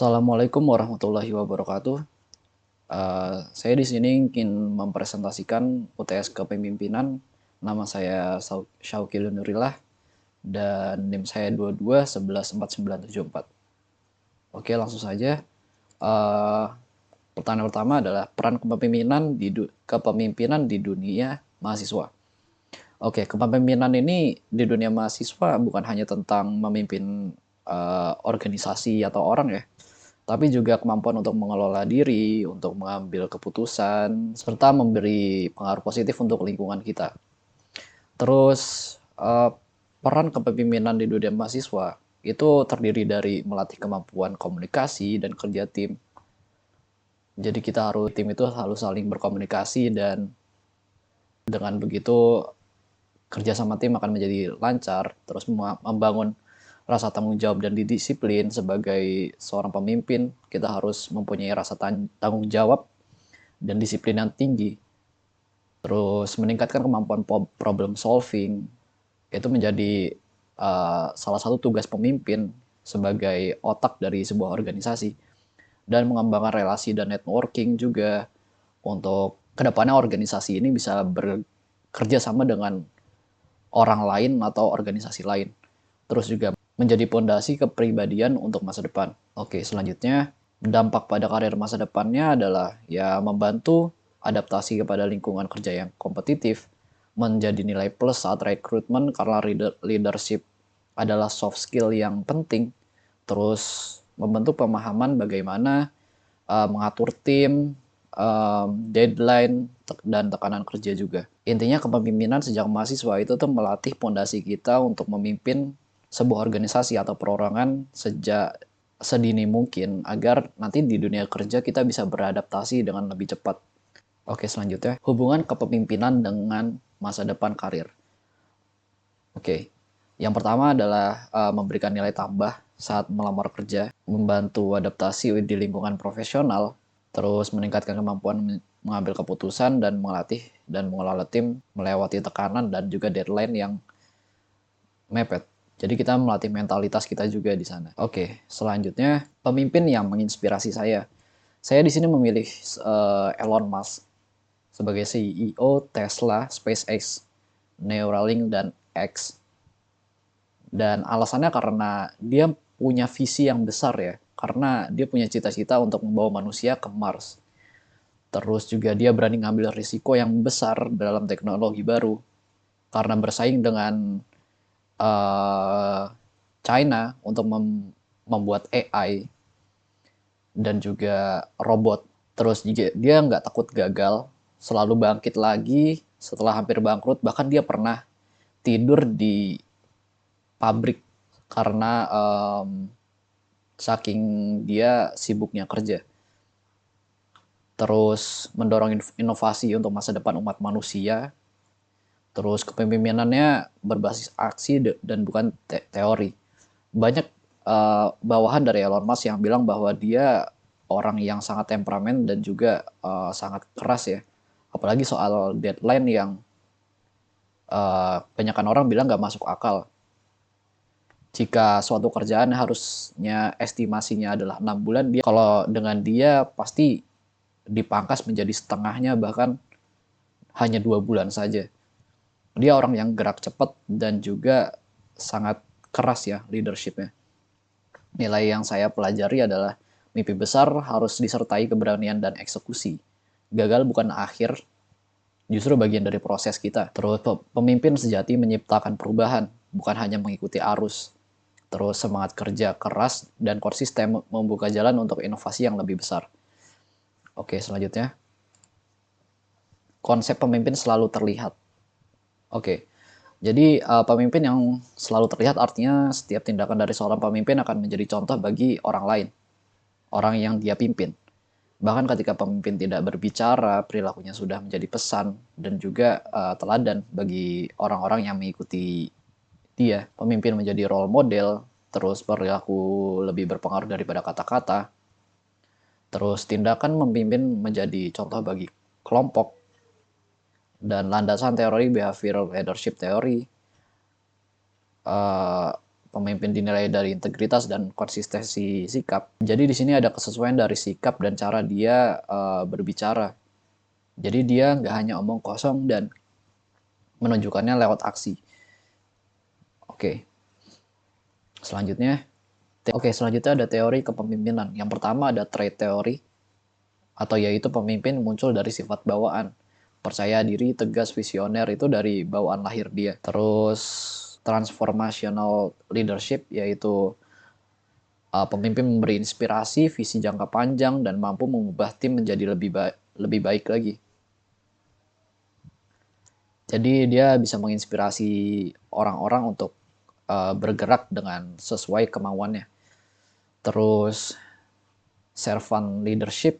Assalamualaikum warahmatullahi wabarakatuh. Saya di sini ingin mempresentasikan UTS Kepemimpinan. Nama saya Syauqil Nurillah dan NIM saya 22114974. Oke, langsung saja. Uh, Pertanyaan pertama adalah peran kepemimpinan di dunia mahasiswa. Oke, kepemimpinan ini di dunia mahasiswa bukan hanya tentang memimpin organisasi atau orang ya, tapi juga kemampuan untuk mengelola diri, untuk mengambil keputusan, serta memberi pengaruh positif untuk lingkungan kita. Terus, peran kepemimpinan di dunia mahasiswa itu terdiri dari melatih kemampuan komunikasi dan kerja tim. Jadi tim itu harus saling berkomunikasi dan dengan begitu kerja sama tim akan menjadi lancar, terus membangun rasa tanggung jawab dan disiplin. Sebagai seorang pemimpin, kita harus mempunyai rasa tanggung jawab dan disiplin yang tinggi. Terus meningkatkan kemampuan problem solving, itu menjadi salah satu tugas pemimpin sebagai otak dari sebuah organisasi. Dan mengembangkan relasi dan networking juga untuk kedepannya organisasi ini bisa bekerja sama dengan orang lain atau organisasi lain. Terus juga menjadi pondasi kepribadian untuk masa depan. Oke, selanjutnya dampak pada karir masa depannya adalah ya membantu adaptasi kepada lingkungan kerja yang kompetitif, menjadi nilai plus saat rekrutmen karena leadership adalah soft skill yang penting. Terus membentuk pemahaman bagaimana mengatur tim, deadline, dan tekanan kerja juga. Intinya kepemimpinan sejak mahasiswa itu tuh melatih pondasi kita untuk memimpin sebuah organisasi atau perorangan sejak sedini mungkin agar nanti di dunia kerja kita bisa beradaptasi dengan lebih cepat. Oke, selanjutnya hubungan kepemimpinan dengan masa depan karir. Oke, yang pertama adalah memberikan nilai tambah saat melamar kerja, membantu adaptasi di lingkungan profesional, terus meningkatkan kemampuan mengambil keputusan dan melatih dan mengelola tim melewati tekanan dan juga deadline yang mepet. Jadi kita melatih mentalitas kita juga di sana. Oke, selanjutnya pemimpin yang menginspirasi saya. Saya di sini memilih Elon Musk sebagai CEO Tesla, SpaceX, Neuralink, dan X. Dan alasannya karena dia punya visi yang besar ya. Karena dia punya cita-cita untuk membawa manusia ke Mars. Terus juga dia berani ngambil risiko yang besar dalam teknologi baru. Karena bersaing dengan China untuk membuat AI dan juga robot. Terus juga dia nggak takut gagal, selalu bangkit lagi setelah hampir bangkrut. Bahkan dia pernah tidur di pabrik karena saking dia sibuknya kerja. Terus mendorong inovasi untuk masa depan umat manusia. Terus kepemimpinannya berbasis aksi dan bukan teori. Banyak bawahan dari Elon Musk yang bilang bahwa dia orang yang sangat temperamen dan juga sangat keras ya. Apalagi soal deadline yang kebanyakan orang bilang nggak masuk akal. Jika suatu kerjaan harusnya estimasinya adalah 6 bulan, kalau dengan dia pasti dipangkas menjadi setengahnya, bahkan hanya 2 bulan saja. Dia orang yang gerak cepat dan juga sangat keras ya leadershipnya. Nilai yang saya pelajari adalah mimpi besar harus disertai keberanian dan eksekusi. Gagal bukan akhir, justru bagian dari proses kita. Terus pemimpin sejati menciptakan perubahan, bukan hanya mengikuti arus. Terus semangat kerja keras dan konsisten membuka jalan untuk inovasi yang lebih besar. Oke, selanjutnya. Konsep pemimpin selalu terlihat. Oke, jadi pemimpin yang selalu terlihat artinya setiap tindakan dari seorang pemimpin akan menjadi contoh bagi orang lain, orang yang dia pimpin. Bahkan ketika pemimpin tidak berbicara, perilakunya sudah menjadi pesan dan juga teladan bagi orang-orang yang mengikuti dia. Pemimpin menjadi role model, terus perilaku lebih berpengaruh daripada kata-kata. Terus tindakan memimpin menjadi contoh bagi kelompok. Dan landasan teori behavioral leadership theory, pemimpin dinilai dari integritas dan konsistensi sikap. Jadi di sini ada kesesuaian dari sikap dan cara dia berbicara. Jadi dia nggak hanya omong kosong dan menunjukkannya lewat aksi. Oke, selanjutnya. Selanjutnya ada teori kepemimpinan. Yang pertama ada trait teori, atau yaitu pemimpin muncul dari sifat bawaan. Percaya diri, tegas, visioner itu dari bawaan lahir dia. Terus transformational leadership, yaitu pemimpin memberi inspirasi, visi jangka panjang, dan mampu mengubah tim menjadi lebih baik lagi. Jadi dia bisa menginspirasi orang-orang untuk bergerak dengan sesuai kemauannya. Terus servant leadership,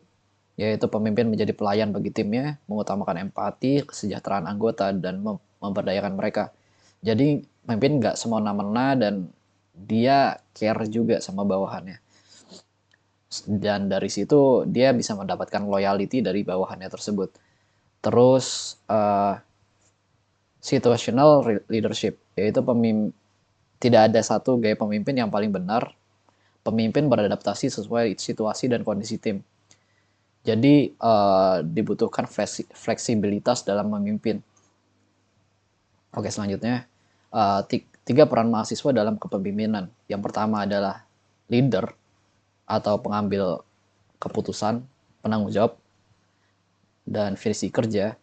yaitu pemimpin menjadi pelayan bagi timnya, mengutamakan empati, kesejahteraan anggota, dan memberdayakan mereka. Jadi pemimpin nggak semena-mena dan dia care juga sama bawahannya. Dan dari situ dia bisa mendapatkan loyalty dari bawahannya tersebut. Terus situational leadership, yaitu tidak ada satu gaya pemimpin yang paling benar. Pemimpin beradaptasi sesuai situasi dan kondisi tim. Jadi dibutuhkan fleksibilitas dalam memimpin. Oke, selanjutnya 3 peran mahasiswa dalam kepemimpinan. Yang pertama adalah leader atau pengambil keputusan, penanggung jawab, dan visi kerja.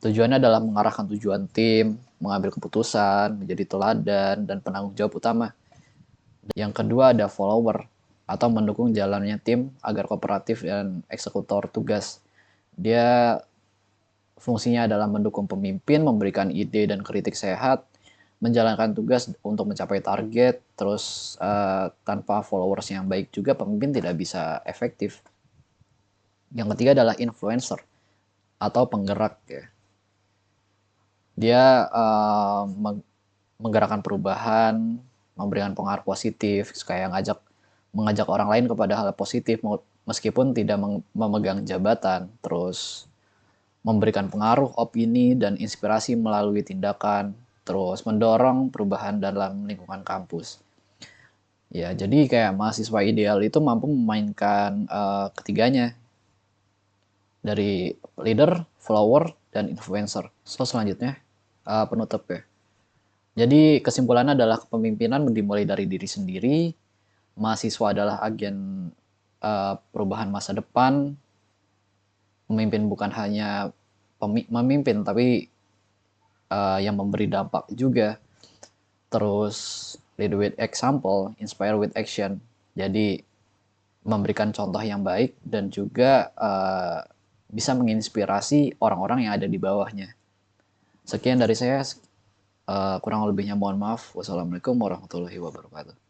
Tujuannya adalah mengarahkan tujuan tim, mengambil keputusan, menjadi teladan, dan penanggung jawab utama. Yang kedua ada follower atau mendukung jalannya tim agar kooperatif dan eksekutor tugas. Dia fungsinya adalah mendukung pemimpin, memberikan ide dan kritik sehat, menjalankan tugas untuk mencapai target. Terus tanpa followers yang baik juga pemimpin tidak bisa efektif. Yang ketiga adalah influencer atau penggerak ya. Dia menggerakkan perubahan, memberikan pengaruh positif, supaya mengajak orang lain kepada hal positif meskipun tidak memegang jabatan. Terus memberikan pengaruh, opini, dan inspirasi melalui tindakan. Terus mendorong perubahan dalam lingkungan kampus. Ya, jadi kayak mahasiswa ideal itu mampu memainkan ketiganya. Dari leader, follower, dan influencer. So, selanjutnya penutup ya. Jadi kesimpulannya adalah kepemimpinan dimulai dari diri sendiri. Mahasiswa adalah agen perubahan masa depan. Pemimpin bukan hanya memimpin, tapi yang memberi dampak juga. Terus lead with example, inspire with action. Jadi memberikan contoh yang baik dan juga bisa menginspirasi orang-orang yang ada di bawahnya. Sekian dari saya. Kurang lebihnya mohon maaf. Wassalamualaikum warahmatullahi wabarakatuh.